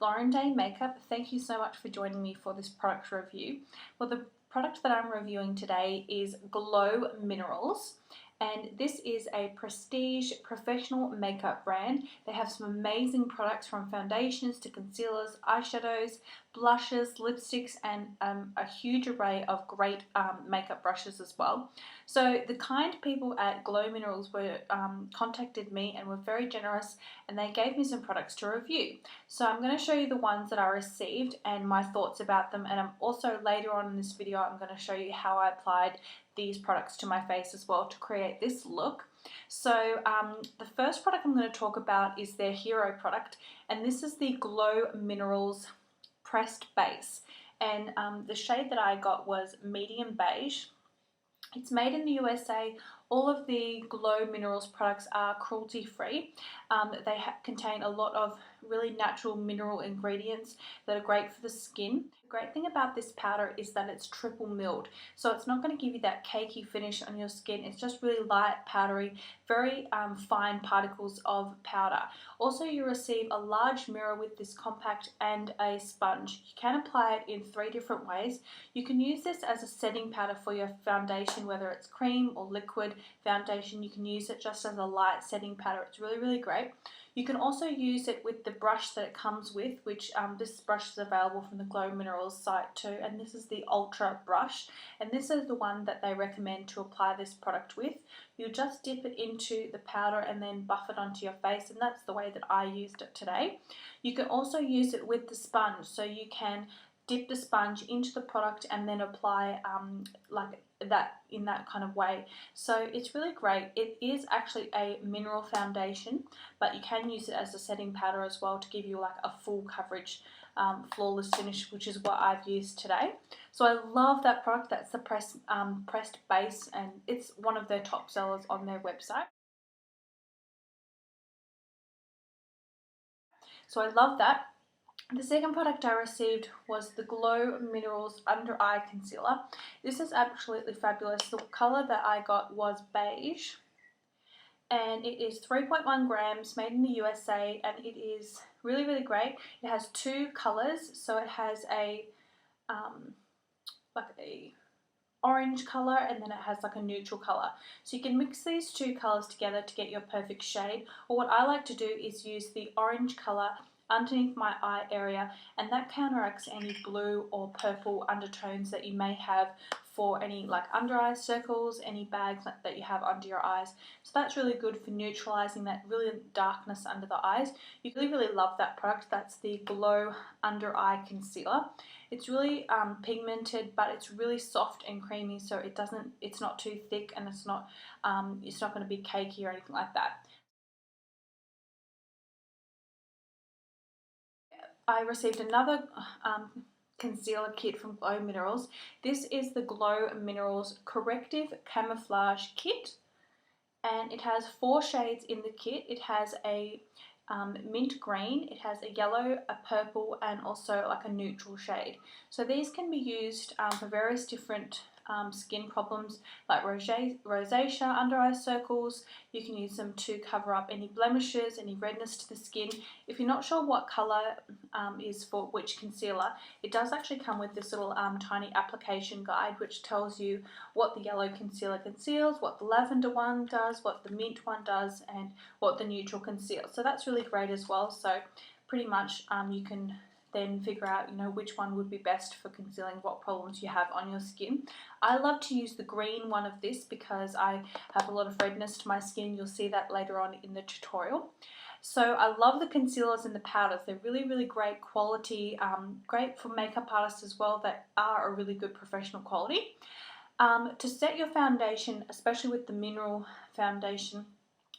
Lauren Day Makeup. Thank you so much for joining me for this product review. Well, the product that I'm reviewing today is Glo Minerals, and this is a prestige professional makeup brand. They have some amazing products from foundations to concealers, eyeshadows, blushes, lipsticks, and a huge array of great makeup brushes as well. So the kind people at Glo Minerals were contacted me and were very generous, and they gave me some products to review. So I'm going to show you the ones that I received and my thoughts about them, and I'm also later on in this video I'm going to show you how I applied these products to my face as well to create this look. So the first product I'm going to talk about is their hero product, and this is the Glo Minerals Pressed Base, and the shade that I got was medium beige. It's made in the USA. All of the Glo Minerals products are cruelty-free. They contain a lot of really natural mineral ingredients that are great for the skin. The great thing about this powder is that it's triple milled, so it's not going to give you that cakey finish on your skin. It's just really light, powdery, very fine particles of powder. Also, you receive a large mirror with this compact and a sponge. You can apply it in 3 different ways. You can use this as a setting powder for your foundation, whether it's cream or liquid foundation. You can use it just as a light setting powder. It's really, really great. You can also use it with the brush that it comes with, which this brush is available from the Glo Minerals site too, and this is the Ultra brush, and this is the one that they recommend to apply this product with. You just dip it into the powder and then buff it onto your face, and that's the way that I used it today. You can also use it with the sponge, so you can dip the sponge into the product and then apply like that in that kind of way. So it's really great. It is actually a mineral foundation, but you can use it as a setting powder as well to give you like a full coverage flawless finish, which is what I've used today. So I love that product. That's the pressed base, and it's one of their top sellers on their website. So I love that. The second product I received was the Glo Minerals Under Eye Concealer. This is absolutely fabulous. The colour that I got was beige, and it is 3.1 grams, made in the USA, and it is really, really great. It has 2 colours, so it has a like a orange colour, and then it has like a neutral colour. So you can mix these 2 colours together to get your perfect shade, or what I like to do is use the orange colour underneath my eye area, and that counteracts any blue or purple undertones that you may have for any like under eye circles, any bags that you have under your eyes. So that's really good for neutralizing that really darkness under the eyes. You really love that product. That's the Glo Under Eye Concealer. It's really pigmented, but it's really soft and creamy, so it's not too thick, and it's not going to be cakey or anything like that. I received another concealer kit from Glo Minerals. This is the Glo Minerals Corrective Camouflage Kit, and it has 4 shades in the kit. It has a mint green, it has a yellow, a purple, and also like a neutral shade. So these can be used for various different skin problems like rosacea, under eye circles. You can use them to cover up any blemishes, any redness to the skin. If you're not sure what colour is for which concealer, it does actually come with this little tiny application guide which tells you what the yellow concealer conceals, what the lavender one does, what the mint one does, and what the neutral conceals. So that's really great as well. So pretty much you can then figure out, which one would be best for concealing what problems you have on your skin. I love to use the green one of this because I have a lot of redness to my skin. You'll see that later on in the tutorial. So I love the concealers and the powders. They're really great quality, great for makeup artists as well that are a really good professional quality. To set your foundation, especially with the mineral foundation,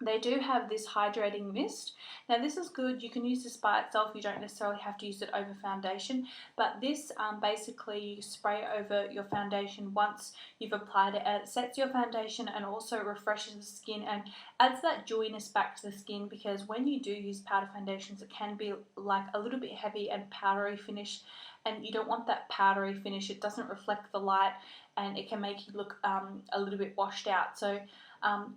they do have this hydrating mist. Now this is good. You can use this by itself. You don't necessarily have to use it over foundation, but this basically you spray over your foundation once you've applied it, and it sets your foundation and also refreshes the skin and adds that dewiness back to the skin, because when you do use powder foundations, it can be like a little bit heavy and powdery finish, and you don't want that powdery finish. It doesn't reflect the light, and it can make you look a little bit washed out. So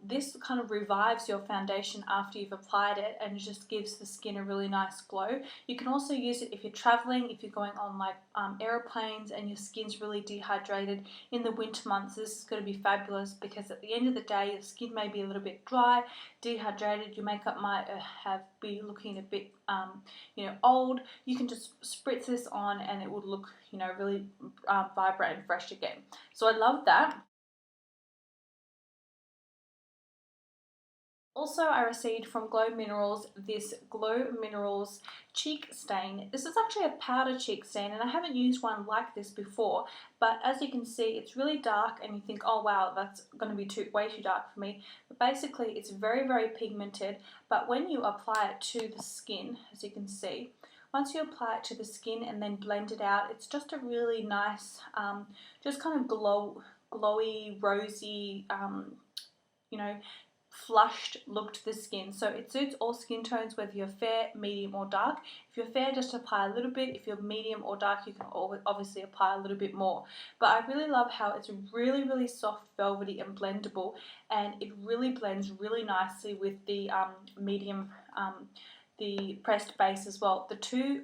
This kind of revives your foundation after you've applied it and just gives the skin a really nice glow. You can also use it if you're traveling, if you're going on like aeroplanes and your skin's really dehydrated in the winter months. This is going to be fabulous because at the end of the day your skin may be a little bit dry, dehydrated, your makeup might be looking a bit old. You can just spritz this on and it would look really vibrant and fresh again. So I love that. Also, I received from Glo Minerals this Glo Minerals cheek stain. This is actually a powder cheek stain and I haven't used one like this before, but as you can see it's really dark and you think, oh wow, that's going to be way too dark for me. But basically it's very, very pigmented, but when you apply it to the skin, as you can see, once you apply it to the skin and then blend it out, it's just a really nice, just kind of glowy, rosy, flushed look to the skin. So it suits all skin tones, whether you're fair, medium or dark. If you're fair, just apply a little bit. If you're medium or dark, you can obviously apply a little bit more. But I really love how it's really, really soft, velvety and blendable, and it really blends really nicely with the medium the pressed base as well. The two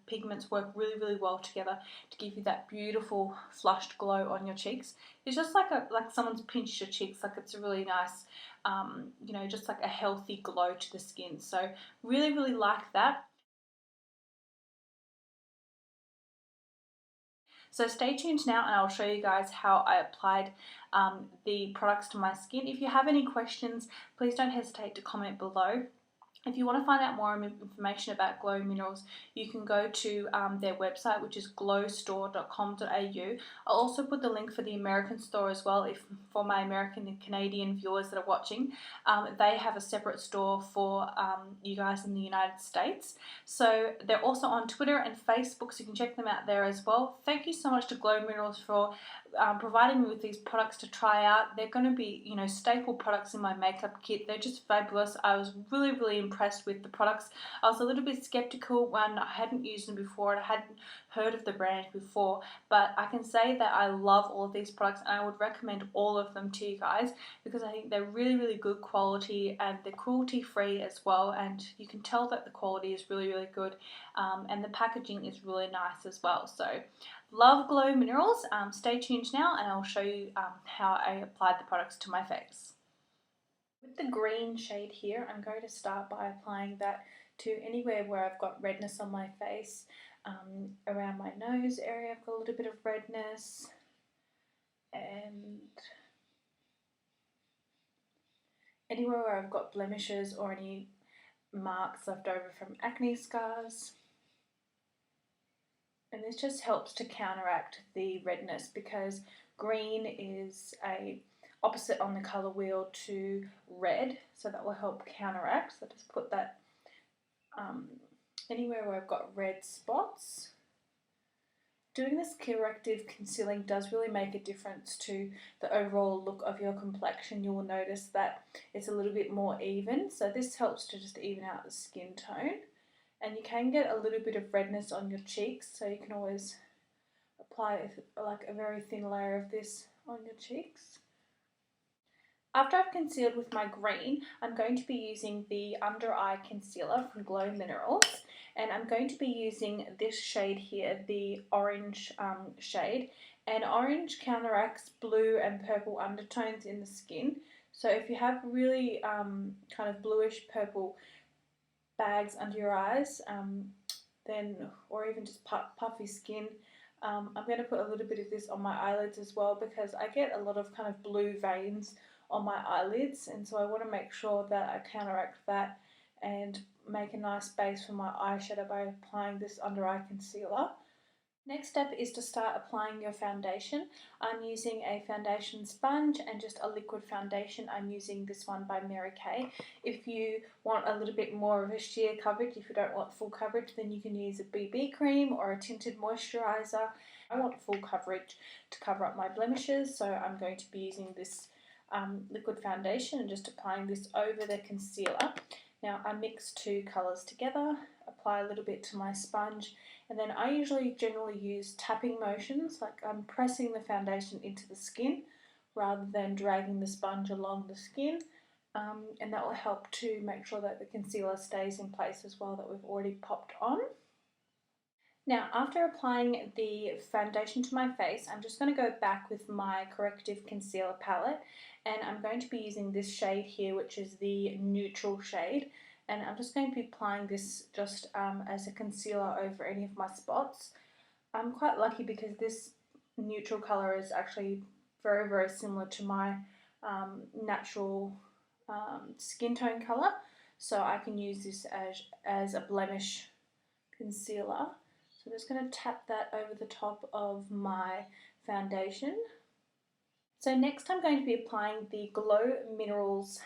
pigments work really, really well together to give you that beautiful flushed glow on your cheeks. It's just like someone's pinched your cheeks. Like it's a really nice, just like a healthy glow to the skin. So really, really like that. So stay tuned now and I'll show you guys how I applied the products to my skin. If you have any questions, please don't hesitate to comment below. If you want to find out more information about Glo Minerals, you can go to their website, which is glowstore.com.au. I'll also put the link for the American store as well, for my American and Canadian viewers that are watching. They have a separate store for you guys in the United States. So they're also on Twitter and Facebook, so you can check them out there as well. Thank you so much to Glo Minerals for providing me with these products to try out. They're going to be, staple products in my makeup kit. They're just fabulous. I was really, really impressed with the products. I was a little bit skeptical when I hadn't used them before and I hadn't heard of the brand before, but I can say that I love all of these products and I would recommend all of them to you guys because I think they're really, really good quality and they're cruelty free as well, and you can tell that the quality is really, really good, and the packaging is really nice as well. So love Glo Minerals. Stay tuned now and I'll show you how I applied the products to my face. With the green shade here, I'm going to start by applying that to anywhere where I've got redness on my face. Around my nose area I've got a little bit of redness, and anywhere where I've got blemishes or any marks left over from acne scars. And this just helps to counteract the redness because green is a opposite on the colour wheel to red, so that will help counteract. So just put that anywhere where I've got red spots. Doing this corrective concealing does really make a difference to the overall look of your complexion. You will notice that it's a little bit more even, so this helps to just even out the skin tone. And you can get a little bit of redness on your cheeks, so you can always apply like a very thin layer of this on your cheeks. After I've concealed with my green, I'm going to be using the under eye concealer from Glo Minerals, and I'm going to be using this shade here, the orange shade, and orange counteracts blue and purple undertones in the skin. So if you have really kind of bluish purple bags under your eyes, or even just puffy skin, I'm going to put a little bit of this on my eyelids as well because I get a lot of kind of blue veins on my eyelids, and so I want to make sure that I counteract that and make a nice base for my eyeshadow by applying this under eye concealer. Next step is to start applying your foundation. I'm using a foundation sponge and just a liquid foundation. I'm using this one by Mary Kay. If you want a little bit more of a sheer coverage, if you don't want full coverage, then you can use a BB cream or a tinted moisturiser. I want full coverage to cover up my blemishes, so I'm going to be using this liquid foundation and just applying this over the concealer. Now I mix two colours together, apply a little bit to my sponge, and then I generally use tapping motions, like I'm pressing the foundation into the skin rather than dragging the sponge along the skin. And that will help to make sure that the concealer stays in place as well that we've already popped on. Now, after applying the foundation to my face, I'm just going to go back with my Corrective Concealer palette, and I'm going to be using this shade here, which is the neutral shade, and I'm just going to be applying this just as a concealer over any of my spots. I'm quite lucky because this neutral colour is actually very, very similar to my natural skin tone colour, so I can use this as a blemish concealer. So I'm just going to tap that over the top of my foundation. So next I'm going to be applying the Glo Minerals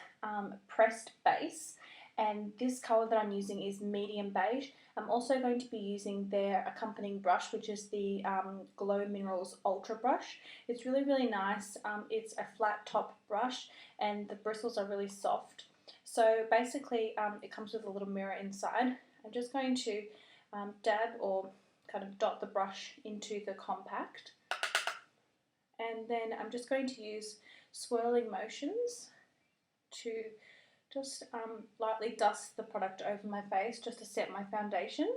pressed base, and this colour that I'm using is medium beige. I'm also going to be using their accompanying brush, which is the Glo Minerals Ultra brush. It's really, really nice. It's a flat top brush and the bristles are really soft. So basically it comes with a little mirror inside. I'm just going to dab or kind of dot the brush into the compact, and then I'm just going to use swirling motions to just lightly dust the product over my face just to set my foundation.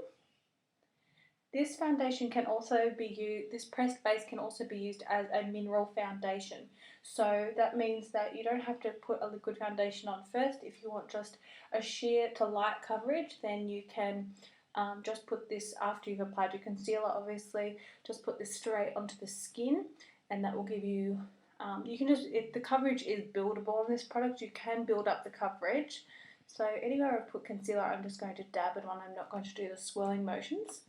This foundation can also be used, this pressed base can also be used as a mineral foundation. So that means that you don't have to put a liquid foundation on first. If you want just a sheer to light coverage, then you can just put this after you've applied your concealer, obviously, just put this straight onto the skin, and that will give you, you can just, the coverage is buildable on this product, you can build up the coverage. So anywhere I put concealer, I'm just going to dab it on, I'm not going to do the swirling motions.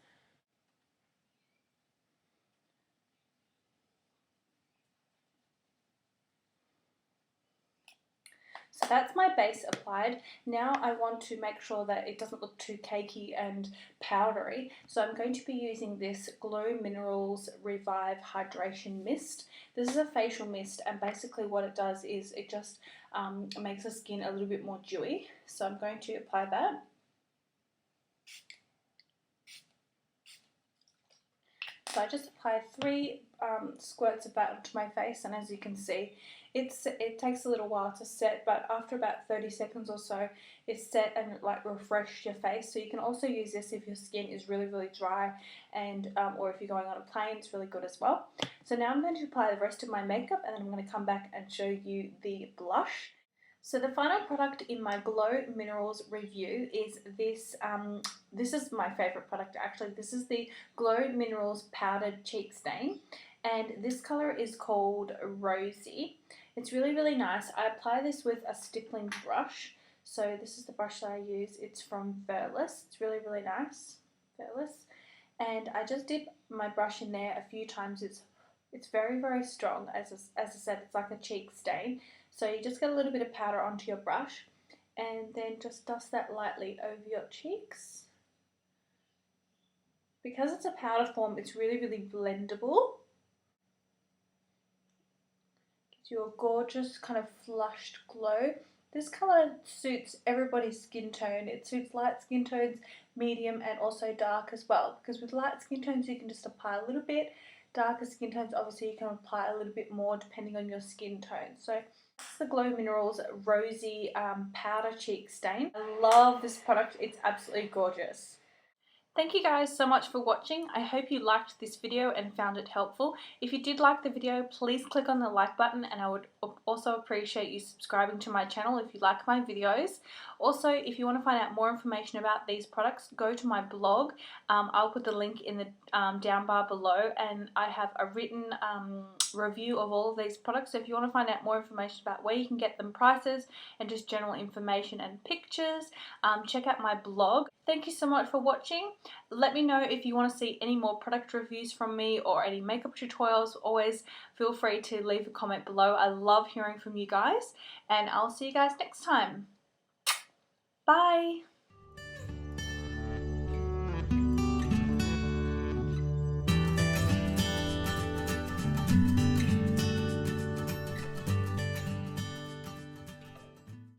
So that's my base applied. Now I want to make sure that it doesn't look too cakey and powdery. So I'm going to be using this Glo Minerals Revive Hydration Mist. This is a facial mist, and basically what it does is it just makes the skin a little bit more dewy. So I'm going to apply that. So I just applied 3 squirts of that onto my face, and as you can see, it takes a little while to set, but after about 30 seconds or so, it's set and it like refreshes your face. So you can also use this if your skin is really, really dry, and or if you're going on a plane, it's really good as well. So now I'm going to apply the rest of my makeup, and then I'm going to come back and show you the blush. So the final product in my Glo Minerals review is this, this is my favourite product actually. This is the Glo Minerals Powdered Cheek Stain, and this colour is called Rosy. It's really, really nice. I apply this with a stippling brush. So this is the brush that I use. It's from Furless. It's really, really nice, Furless. And I just dip my brush in there a few times. It's very, very strong. As I said, it's like a cheek stain. So you just get a little bit of powder onto your brush, and then just dust that lightly over your cheeks. Because it's a powder form, it's really, really blendable. Gives you a gorgeous kind of flushed glow. This colour suits everybody's skin tone. It suits light skin tones, medium, and also dark as well. Because with light skin tones, you can just apply a little bit. Darker skin tones, obviously, you can apply a little bit more depending on your skin tone. So that's the Glo Minerals Rosy Powder Cheek Stain. I love this product. It's absolutely gorgeous. Thank you guys so much for watching. I hope you liked this video and found it helpful. If you did like the video, please click on the like button, and I would also appreciate you subscribing to my channel if you like my videos. Also, if you want to find out more information about these products, go to my blog. I'll put the link in the down bar below, and I have a written review of all of these products. So if you want to find out more information about where you can get them, prices, and just general information and pictures, check out my blog. Thank you so much for watching. Let me know if you want to see any more product reviews from me or any makeup tutorials. Always feel free to leave a comment below. I love hearing from you guys, and I'll see you guys next time. Bye!